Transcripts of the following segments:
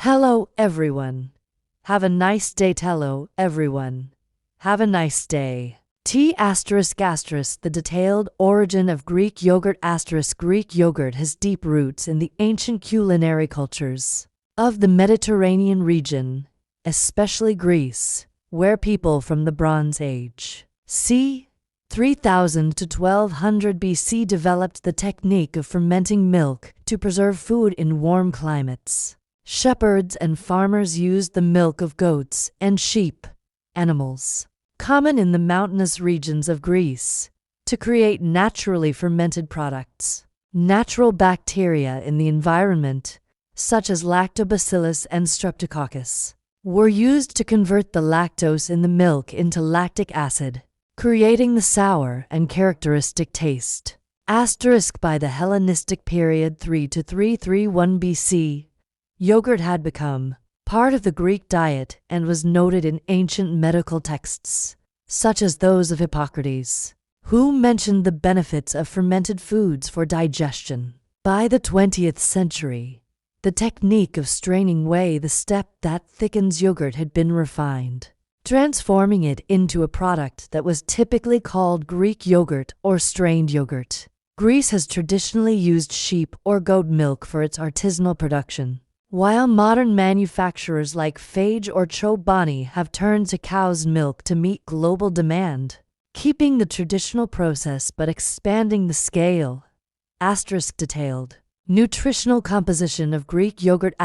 Hello, everyone. Have a nice day. Hello, everyone. Have a nice day. The detailed origin of Greek yogurt. Greek yogurt has deep roots in the ancient culinary cultures of the Mediterranean region, especially Greece, where people from the Bronze Age, c. 3000 to 1200 BC, developed the technique of fermenting milk to preserve food in warm climates. Shepherds and farmers used the milk of goats and sheep, animals common in the mountainous regions of Greece, to create naturally fermented products. Natural bacteria in the environment, such as Lactobacillus and Streptococcus, were used to convert the lactose in the milk into lactic acid, creating the sour and characteristic taste. By the Hellenistic period 3 to 331 BC, yogurt had become part of the Greek diet and was noted in ancient medical texts, such as those of Hippocrates, who mentioned the benefits of fermented foods for digestion. By the 20th century, the technique of straining away the step that thickens yogurt had been refined, transforming it into a product that was typically called Greek yogurt or strained yogurt. Greece has traditionally used sheep or goat milk for its artisanal production, while modern manufacturers like Phage or Chobani have turned to cow's milk to meet global demand, keeping the traditional process but expanding the scale. Detailed nutritional composition of Greek yogurt.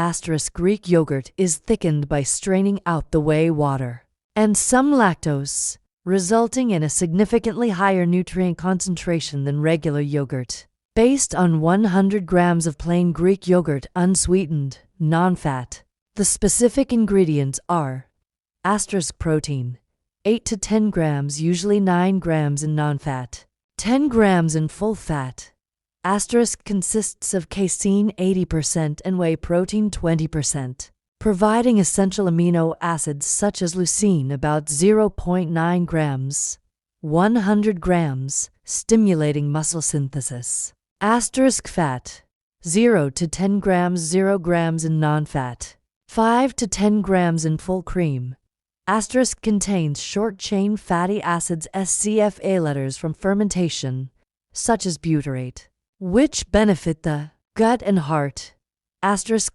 Greek yogurt is thickened by straining out the whey water and some lactose, resulting in a significantly higher nutrient concentration than regular yogurt. Based on 100 grams of plain Greek yogurt, unsweetened, non-fat, the specific ingredients are protein, 8 to 10 grams, usually 9 grams in non-fat, 10 grams in full fat. Consists of casein 80% and whey protein 20%, providing essential amino acids such as leucine about 0.9 grams, 100 grams, stimulating muscle synthesis. Fat, 0 to 10 grams, 0 grams in non-fat, 5 to 10 grams in full cream. Contains short-chain fatty acids SCFA letters from fermentation, such as butyrate, which benefit the gut and heart.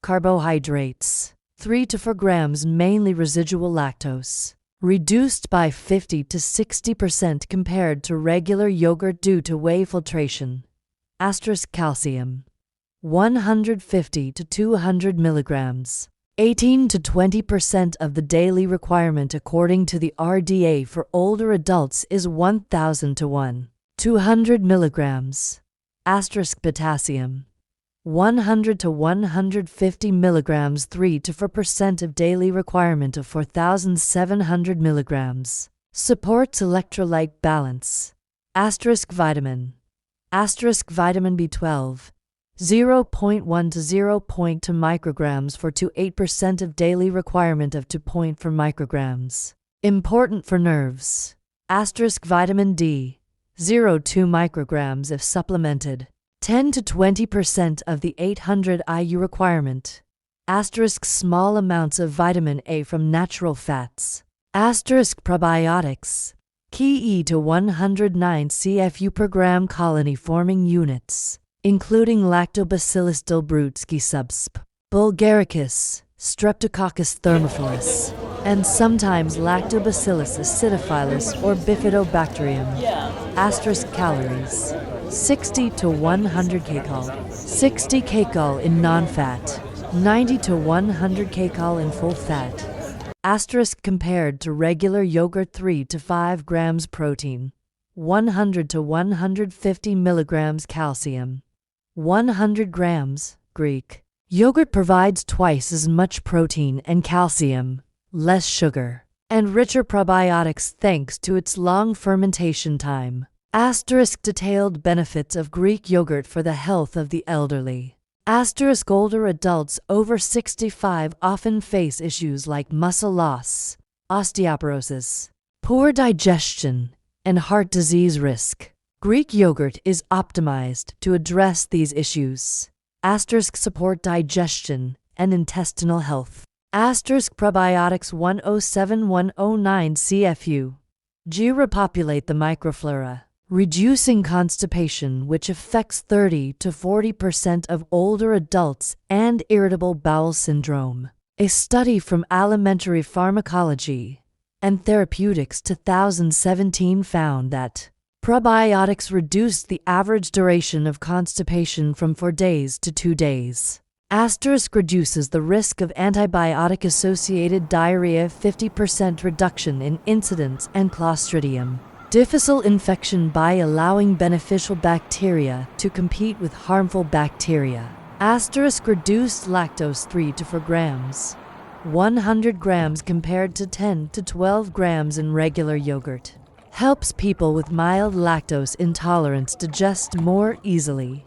Carbohydrates, 3 to 4 grams, mainly residual lactose, reduced by 50 to 60% compared to regular yogurt due to whey filtration. Calcium, 150 to 200 milligrams, 18 to 20% of the daily requirement according to the RDA for older adults is 1,000 to 200 milligrams. Potassium, 100 to 150 milligrams, 3 to 4% of daily requirement of 4,700 milligrams. Supports electrolyte balance. Vitamin. Vitamin B12, 0.1 to 0.2 micrograms for 2 8% of daily requirement of 2.4 micrograms. Important for nerves. Vitamin D, 0.2 micrograms if supplemented, 10 to 20% of the 800 IU requirement. Small amounts of vitamin A from natural fats. Probiotics, key to 109 CFU per gram colony-forming units, including Lactobacillus delbruetzki subsp., Bulgaricus, Streptococcus thermophilus, and sometimes Lactobacillus acidophilus or Bifidobacterium. Calories, 60 to 100 kcal, 60 kcal in non-fat, 90 to 100 kcal in full fat. Compared to regular yogurt, 3 to 5 grams protein, 100 to 150 milligrams calcium, 100 grams Greek yogurt provides twice as much protein and calcium, less sugar, and richer probiotics thanks to its long fermentation time. Detailed benefits of Greek yogurt for the health of the elderly. Older adults over 65 often face issues like muscle loss, osteoporosis, poor digestion, and heart disease risk. Greek yogurt is optimized to address these issues. Support digestion and intestinal health. Asterisk probiotics 107-109 CFU. G. Repopulate the microflora, reducing constipation, which affects 30 to 40% of older adults, and irritable bowel syndrome. A study from Alimentary Pharmacology and Therapeutics 2017 found that probiotics reduced the average duration of constipation from 4 days to 2 days. Asterisk reduces the risk of antibiotic-associated diarrhea, 50% reduction in incidence, and Clostridium difficile infection by allowing beneficial bacteria to compete with harmful bacteria. Asterisk reduced lactose 3 to 4 grams, 100 grams compared to 10 to 12 grams in regular yogurt. Helps people with mild lactose intolerance digest more easily.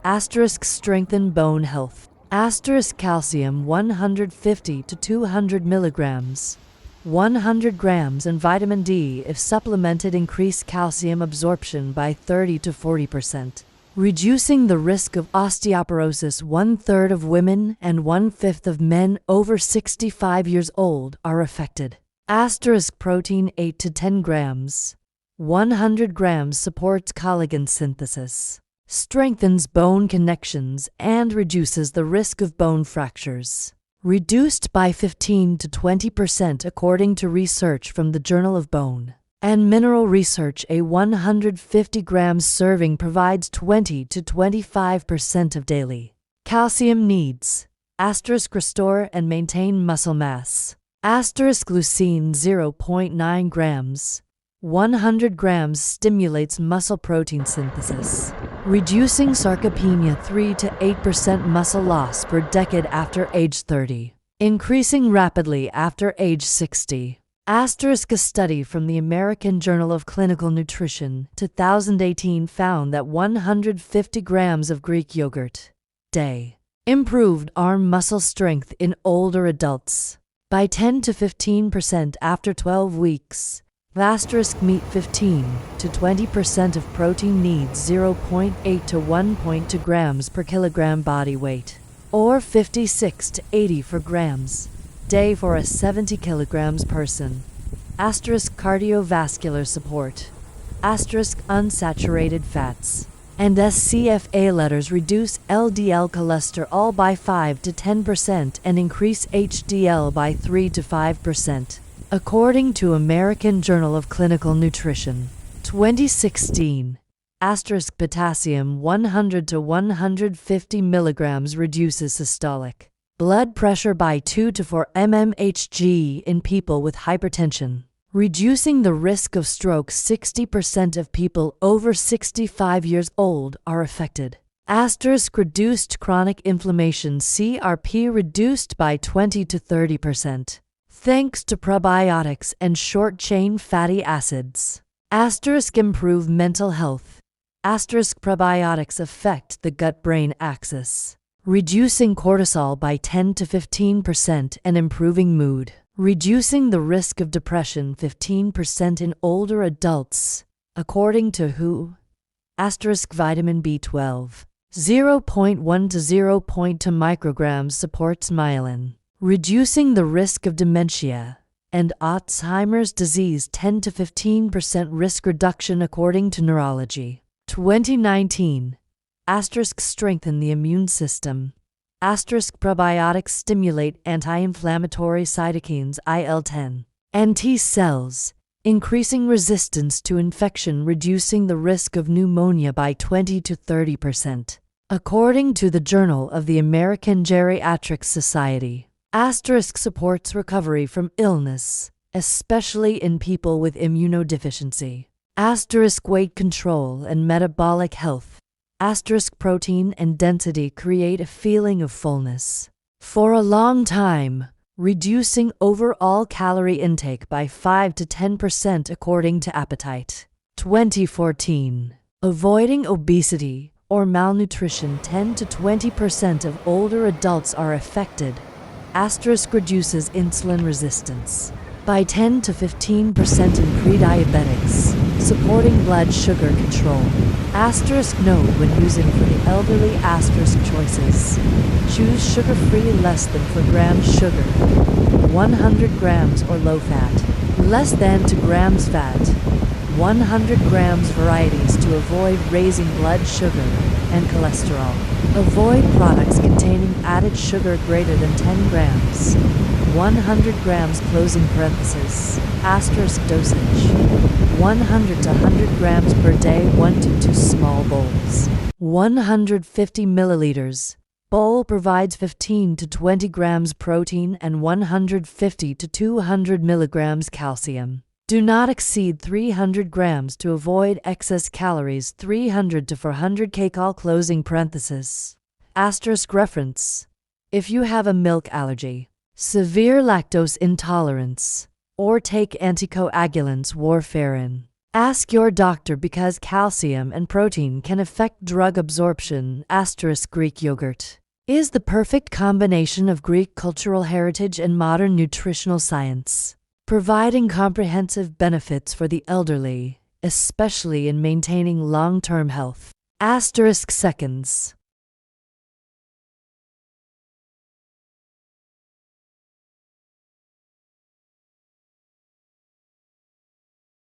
Asterisk strengthen bone health. Asterisk calcium 150 to 200 milligrams, 100 grams, and vitamin D if supplemented increase calcium absorption by 30 to 40%, reducing the risk of osteoporosis. 1/3 of women and 1/5 of men over 65 years old are affected. Asterisk protein 8 to 10 grams, 100 grams supports collagen synthesis, strengthens bone connections, and reduces the risk of bone fractures. Reduced by 15 to 20% according to research from the Journal of Bone and Mineral Research. A 150 grams serving provides 20 to 25% of daily calcium needs. Asterisk restore and maintain muscle mass. Asterisk leucine 0.9 grams, 100 grams stimulates muscle protein synthesis, reducing sarcopenia 3 to 8% muscle loss per decade after age 30, increasing rapidly after age 60. Asterisk a study from the American Journal of Clinical Nutrition 2018 found that 150 grams of Greek yogurt day improved arm muscle strength in older adults by 10 to 15% after 12 weeks. Asterisk meat 15 to 20% of protein needs 0.8 to 1.2 grams per kilogram body weight, or 56 to 84 grams day for a 70 kilograms person. Asterisk cardiovascular support. Asterisk unsaturated fats and SCFA letters reduce LDL cholesterol by 5 to 10% and increase HDL by 3 to 5%. According to American Journal of Clinical Nutrition, 2016, asterisk potassium 100 to 150 milligrams reduces systolic blood pressure by 2 to 4 mmHg in people with hypertension, reducing the risk of stroke. 60% of people over 65 years old are affected. Asterisk reduced chronic inflammation CRP reduced by 20 to 30%. Thanks to probiotics and short-chain fatty acids. Asterisk improve mental health. Asterisk probiotics affect the gut-brain axis, reducing cortisol by 10 to 15% and improving mood, reducing the risk of depression 15% in older adults, according to WHO. Asterisk vitamin B12, 0.1 to 0.2 micrograms supports myelin, reducing the risk of dementia and Alzheimer's disease 10 to 15% risk reduction according to Neurology. 2019. Asterisk strengthen the immune system. Asterisk probiotics stimulate anti-inflammatory cytokines IL-10 and T cells, increasing resistance to infection, reducing the risk of pneumonia by 20 to 30%. According to the Journal of the American Geriatric Society. Asterisk supports recovery from illness, especially in people with immunodeficiency. Asterisk weight control and metabolic health. Asterisk protein and density create a feeling of fullness for a long time, reducing overall calorie intake by 5 to 10% according to Appetite. 2014. Avoiding obesity or malnutrition. 10 to 20% of older adults are affected. Asterisk reduces insulin resistance by 10 to 15% in pre-diabetics. supporting blood sugar control. Asterisk note when using for the elderly. Asterisk choices. Choose sugar-free less than 4 grams sugar, 100 grams or low fat, less than 2 grams fat, 100 grams varieties to avoid raising blood sugar and cholesterol. Avoid products containing added sugar greater than 10 grams. 100 grams closing parenthesis. Asterisk dosage. 100 to 100 grams per day, 1 to 2 small bowls. 150 milliliters. Bowl provides 15 to 20 grams protein and 150 to 200 milligrams calcium. Do not exceed 300 grams to avoid excess calories. 300 to 400 kcal closing parenthesis. Asterisk reference. If you have a milk allergy, severe lactose intolerance, or take anticoagulants, warfarin, ask your doctor because calcium and protein can affect drug absorption. Asterisk Greek yogurt is the perfect combination of Greek cultural heritage and modern nutritional science, providing comprehensive benefits for the elderly, especially in maintaining long-term health. Asterisk seconds.